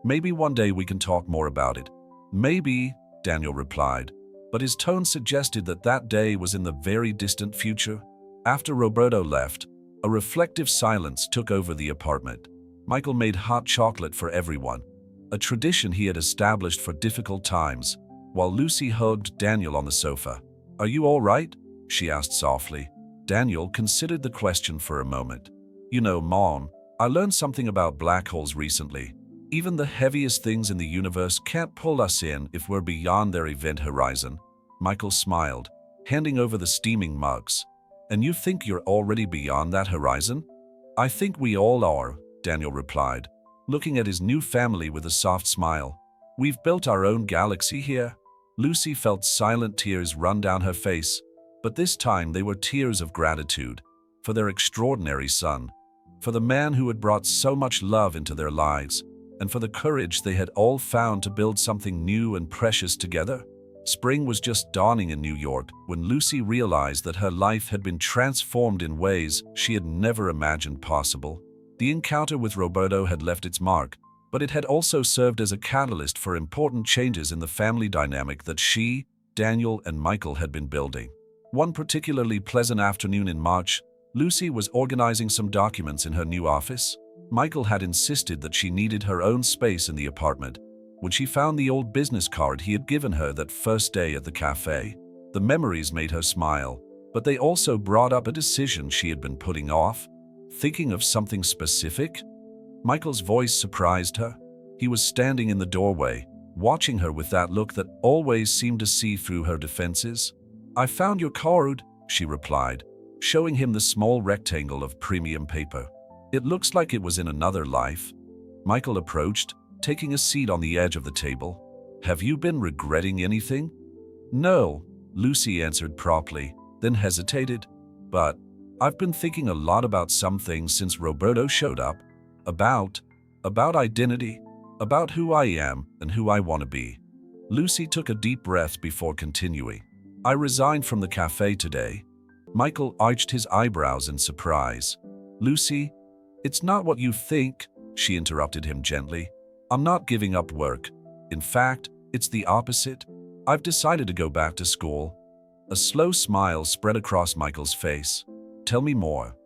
one day we can talk more about it. Maybe, Daniel replied, but his tone suggested that that day was in the very distant future. After Roberto left, a reflective silence took over the apartment. Michael made hot chocolate for everyone, a tradition he had established for difficult times, while Lucy hugged Daniel on the sofa. Are you all right? She asked softly. Daniel considered the question for a moment. You know, Mom, I learned something about black holes recently. Even the heaviest things in the universe can't pull us in if we're beyond their event horizon. Michael smiled, handing over the steaming mugs. And you think you're already beyond that horizon? I think we all are, Daniel replied, looking at his new family with a soft smile. We've built our own galaxy here. Lucy felt silent tears run down her face, but this time they were tears of gratitude for their extraordinary son, for the man who had brought so much love into their lives, and for the courage they had all found to build something new and precious together. Spring was just dawning in New York when Lucy realized that her life had been transformed in ways she had never imagined possible. The encounter with Roberto had left its mark, but it had also served as a catalyst for important changes in the family dynamic that she, Daniel, and Michael had been building. One particularly pleasant afternoon in March, Lucy was organizing some documents in her new office. Michael had insisted that she needed her own space in the apartment. When she found the old business card he had given her that first day at the cafe, the memories made her smile, but they also brought up a decision she had been putting off. Thinking of something specific? Michael's voice surprised her. He was standing in the doorway, watching her with that look that always seemed to see through her defenses. I found your card, she replied, showing him the small rectangle of premium paper. It looks like it was in another life. Michael approached, taking a seat on the edge of the table. Have you been regretting anything? No, Lucy answered promptly, then hesitated. But I've been thinking a lot about some things since Roberto showed up. About identity, about who I am and who I want to be. Lucy took a deep breath before continuing. I resigned from the cafe today. Michael arched his eyebrows in surprise. Lucy, it's not what you think, she interrupted him gently. I'm not giving up work. In fact, it's the opposite. I've decided to go back to school. A slow smile spread across Michael's face. Tell me more.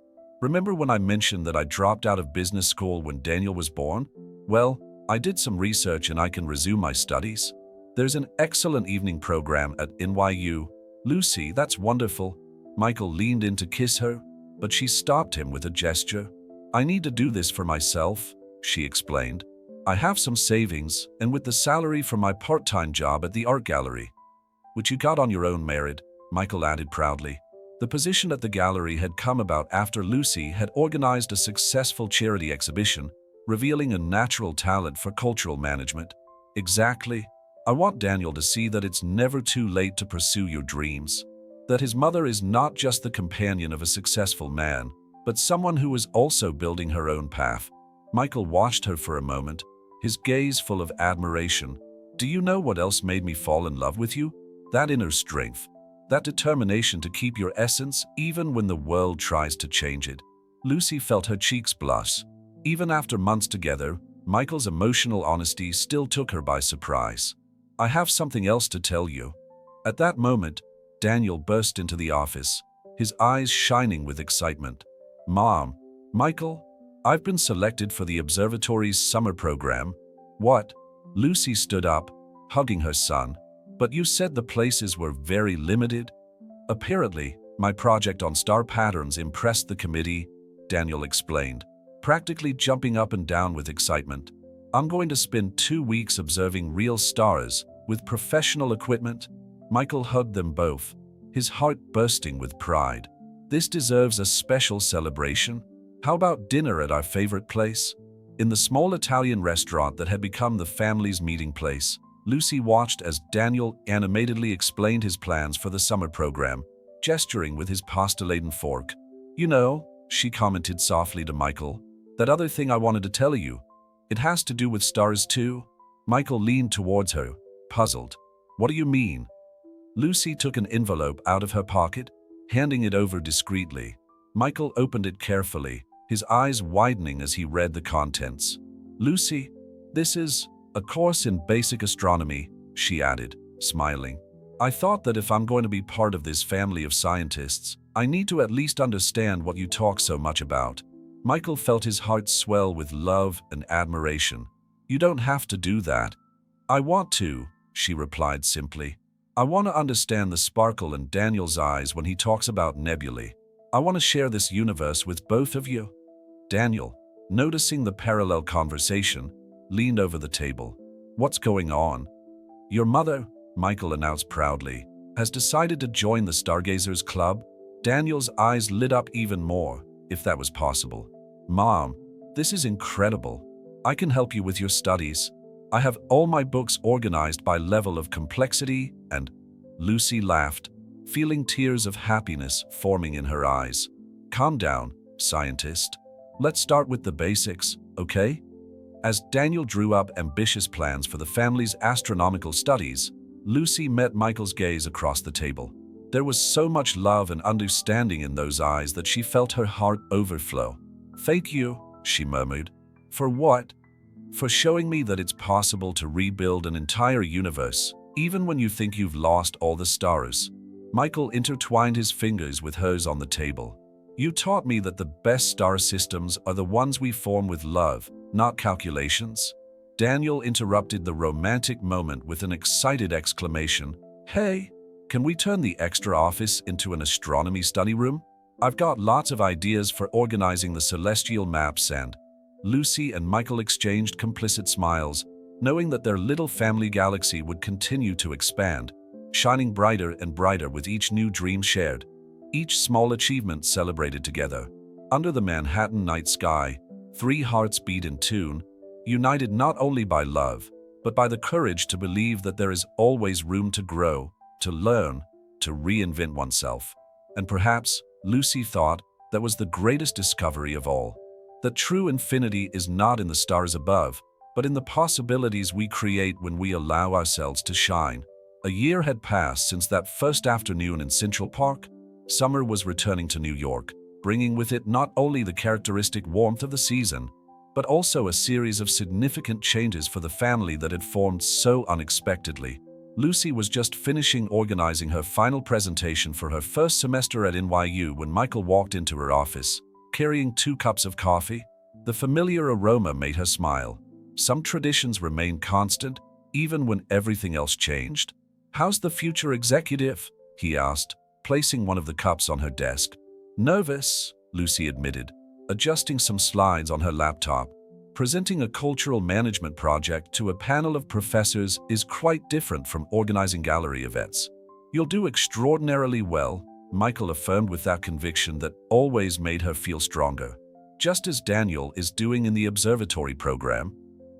Remember when I mentioned that I dropped out of business school when Daniel was born? Well, I did some research and I can resume my studies. There's an excellent evening program at NYU. Lucy, that's wonderful. Michael leaned in to kiss her, but she stopped him with a gesture. I need to do this for myself, she explained. I have some savings, and with the salary from my part-time job at the art gallery, which you got on your own merit, Michael added proudly. The position at the gallery had come about after Lucy had organized a successful charity exhibition, revealing a natural talent for cultural management. Exactly. I want Daniel to see that it's never too late to pursue your dreams. That his mother is not just the companion of a successful man, but someone who is also building her own path. Michael watched her for a moment, his gaze full of admiration. Do you know what else made me fall in love with you? That inner strength. That determination to keep your essence even when the world tries to change it. Lucy felt her cheeks blush. Even after months together, Michael's emotional honesty still took her by surprise. I have something else to tell you. At that moment, Daniel burst into the office, his eyes shining with excitement. Mom, Michael, I've been selected for the observatory's summer program. What? Lucy stood up, hugging her son. But you said the places were very limited. Apparently, my project on star patterns impressed the committee, Daniel explained, practically jumping up and down with excitement. I'm going to spend 2 weeks observing real stars, with professional equipment. Michael hugged them both, his heart bursting with pride. This deserves a special celebration. How about dinner at our favorite place? In the small Italian restaurant that had become the family's meeting place, Lucy watched as Daniel animatedly explained his plans for the summer program, gesturing with his pasta-laden fork. "You know," she commented softly to Michael, "that other thing I wanted to tell you. It has to do with stars too." Michael leaned towards her, puzzled. "What do you mean?" Lucy took an envelope out of her pocket, handing it over discreetly. Michael opened it carefully, his eyes widening as he read the contents. "Lucy, this is a course in basic astronomy," she added, smiling. "I thought that if I'm going to be part of this family of scientists, I need to at least understand what you talk so much about." Michael felt his heart swell with love and admiration. "You don't have to do that." "I want to," she replied simply. "I want to understand the sparkle in Daniel's eyes when he talks about nebulae. I want to share this universe with both of you." Daniel, noticing the parallel conversation, leaned over the table. "What's going on?" "Your mother," Michael announced proudly, "has decided to join the Stargazers Club." Daniel's eyes lit up even more, if that was possible. "Mom, this is incredible. I can help you with your studies. I have all my books organized by level of complexity and—" Lucy laughed, feeling tears of happiness forming in her eyes. "Calm down, scientist. Let's start with the basics, okay?" As Daniel drew up ambitious plans for the family's astronomical studies, Lucy met Michael's gaze across the table. There was so much love and understanding in those eyes that she felt her heart overflow. "Thank you," she murmured. "For what?" "For showing me that it's possible to rebuild an entire universe, even when you think you've lost all the stars." Michael intertwined his fingers with hers on the table. "You taught me that the best star systems are the ones we form with love, not calculations." Daniel interrupted the romantic moment with an excited exclamation. "Hey, can we turn the extra office into an astronomy study room? I've got lots of ideas for organizing the celestial maps." And Lucy and Michael exchanged complicit smiles, knowing that their little family galaxy would continue to expand, shining brighter and brighter with each new dream shared, each small achievement celebrated together. Under the Manhattan night sky, three hearts beat in tune, united not only by love, but by the courage to believe that there is always room to grow, to learn, to reinvent oneself. And perhaps, Lucy thought, that was the greatest discovery of all. That true infinity is not in the stars above, but in the possibilities we create when we allow ourselves to shine. A year had passed since that first afternoon in Central Park. Summer was returning to New York, bringing with it not only the characteristic warmth of the season, but also a series of significant changes for the family that had formed so unexpectedly. Lucy was just finishing organizing her final presentation for her first semester at NYU when Michael walked into her office, carrying 2 cups of coffee. The familiar aroma made her smile. Some traditions remained constant, even when everything else changed. "How's the future executive?" he asked, placing one of the cups on her desk. "Nervous," Lucy admitted, adjusting some slides on her laptop. "Presenting a cultural management project to a panel of professors is quite different from organizing gallery events." "You'll do extraordinarily well," Michael affirmed with that conviction that always made her feel stronger. Just as Daniel is doing in the observatory program.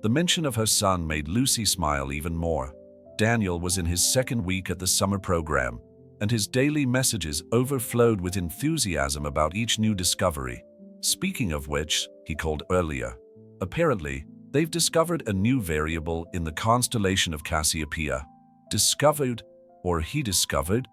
The mention of her son made Lucy smile even more. Daniel was in his 2nd week at the summer program, and his daily messages overflowed with enthusiasm about each new discovery. "Speaking of which," he called earlier, "apparently, they've discovered a new variable in the constellation of Cassiopeia." "Discovered, or he discovered?"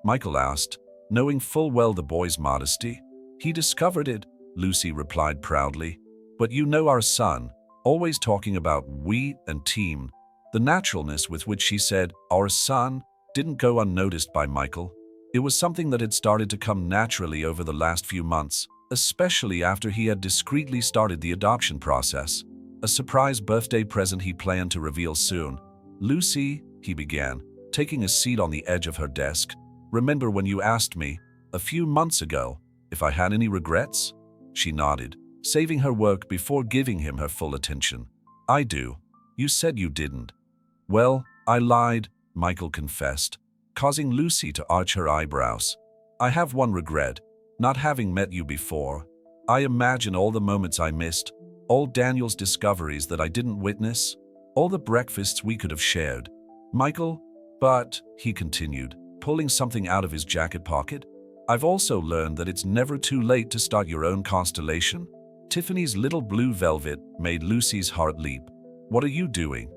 Michael asked, knowing full well the boy's modesty. "He discovered it," Lucy replied proudly. "But you know our son, always talking about we and team." The naturalness with which she said, "our son," didn't go unnoticed by Michael. It was something that had started to come naturally over the last few months, especially after he had discreetly started the adoption process. A surprise birthday present he planned to reveal soon. "Lucy," he began, taking a seat on the edge of her desk, "remember when you asked me, a few months ago, if I had any regrets?" She nodded, saving her work before giving him her full attention. "I do. You said you didn't." "Well, I lied, Michael confessed, causing Lucy to arch her eyebrows. I have one regret, not having met you before. I imagine all the moments I missed, all Daniel's discoveries that I didn't witness, all the breakfasts we could have shared. Michael, but, he continued, pulling something out of his jacket pocket, I've also learned that it's never too late to start your own constellation. Tiffany's little blue velvet made Lucy's heart leap. What are you doing?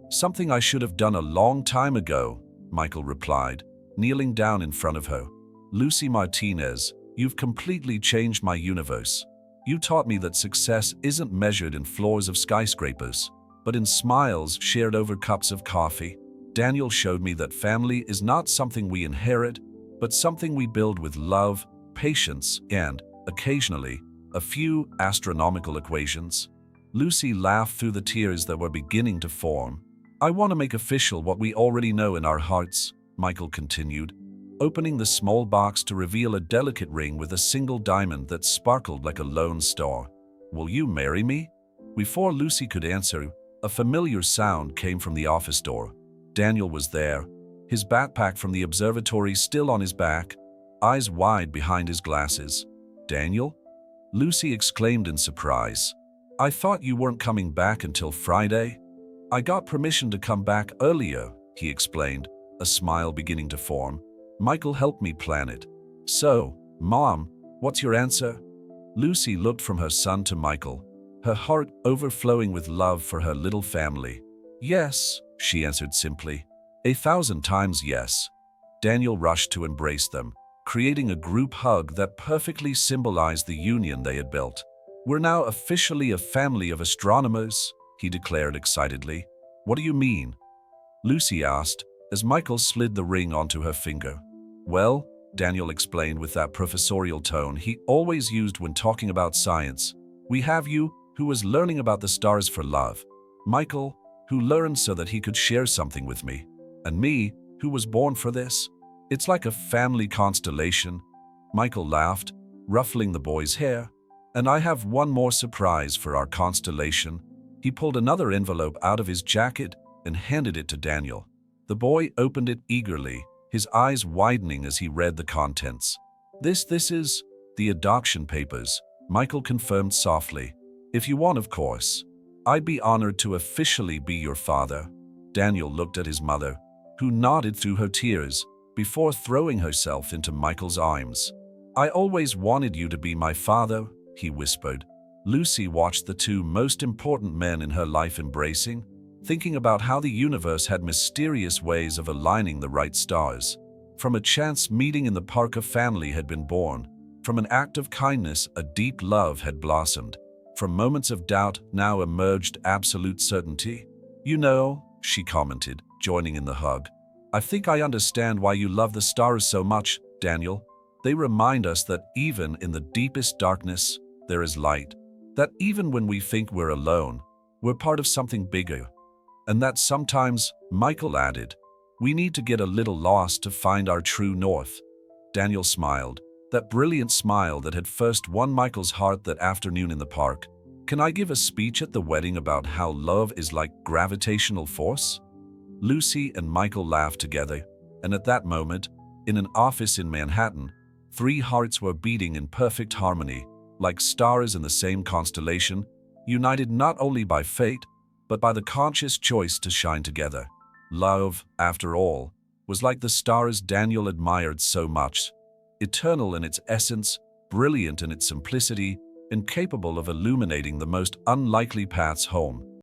Something I should have done a long time ago, Michael replied, kneeling down in front of her. Lucy Martinez, you've completely changed my universe. You taught me that success isn't measured in floors of skyscrapers, but in smiles shared over cups of coffee. Daniel showed me that family is not something we inherit, but something we build with love, patience, and, occasionally, a few astronomical equations. Lucy laughed through the tears that were beginning to form. I want to make official what we already know in our hearts, Michael continued, opening the small box to reveal a delicate ring with a single diamond that sparkled like a lone star. Will you marry me? Before Lucy could answer, a familiar sound came from the office door. Daniel was there, his backpack from the observatory still on his back, eyes wide behind his glasses. Daniel? Lucy exclaimed in surprise. I thought you weren't coming back until Friday. I got permission to come back earlier, he explained, a smile beginning to form. Michael helped me plan it. So, Mom, what's your answer? Lucy looked from her son to Michael, her heart overflowing with love for her little family. Yes, she answered simply. 1,000 times yes. Daniel rushed to embrace them, creating a group hug that perfectly symbolized the union they had built. We're now officially a family of astronomers, he declared excitedly. What do you mean? Lucy asked, as Michael slid the ring onto her finger. Well, Daniel explained with that professorial tone he always used when talking about science. We have you, who was learning about the stars for love. Michael, who learned so that he could share something with me. And me, who was born for this. It's like a family constellation. Michael laughed, ruffling the boy's hair. And I have one more surprise for our constellation. He pulled another envelope out of his jacket and handed it to Daniel. The boy opened it eagerly, his eyes widening as he read the contents. This is the adoption papers, Michael confirmed softly. If you want, of course. I'd be honored to officially be your father. Daniel looked at his mother, who nodded through her tears before throwing herself into Michael's arms. I always wanted you to be my father, he whispered. Lucy watched the two most important men in her life embracing, thinking about how the universe had mysterious ways of aligning the right stars. From a chance meeting in the park, a family had been born. From an act of kindness, a deep love had blossomed. From moments of doubt now emerged absolute certainty. You know, she commented, joining in the hug. I think I understand why you love the stars so much, Daniel. They remind us that even in the deepest darkness, there is light. That even when we think we're alone, we're part of something bigger. And that sometimes, Michael added, we need to get a little lost to find our true north. Daniel smiled, that brilliant smile that had first won Michael's heart that afternoon in the park. Can I give a speech at the wedding about how love is like gravitational force? Lucy and Michael laughed together, and at that moment, in an office in Manhattan, 3 hearts were beating in perfect harmony, like stars in the same constellation, united not only by fate, but by the conscious choice to shine together. Love, after all, was like the stars Daniel admired so much, eternal in its essence, brilliant in its simplicity, and capable of illuminating the most unlikely paths home.